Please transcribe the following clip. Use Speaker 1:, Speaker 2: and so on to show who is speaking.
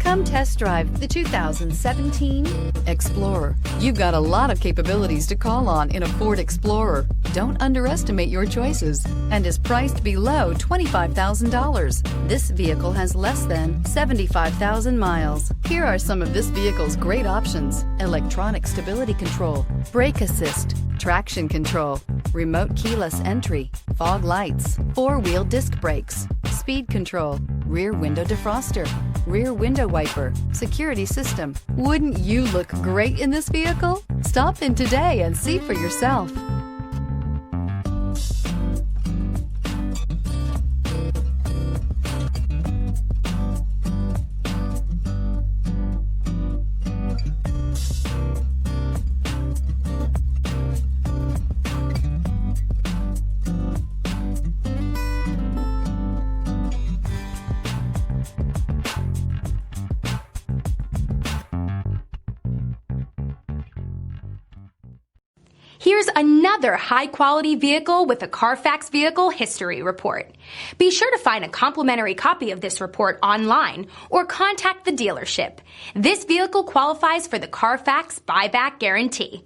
Speaker 1: Come test drive the 2017 Explorer. You've got a lot of capabilities to call on in a Ford Explorer. Don't underestimate your choices, and is priced below $25,000. This vehicle has less than 75,000 miles. Here are some of this vehicle's great options: electronic stability control, brake assist, traction control, remote keyless entry, fog lights, four-wheel disc brakes, speed control, rear window defroster, rear window wiper, security system. Wouldn't you look great in this vehicle? Stop in today and see for yourself.
Speaker 2: Here's another high-quality vehicle with a Carfax Vehicle History Report. Be sure to find a complimentary copy of this report online or contact the dealership. This vehicle qualifies for the Carfax Buyback Guarantee.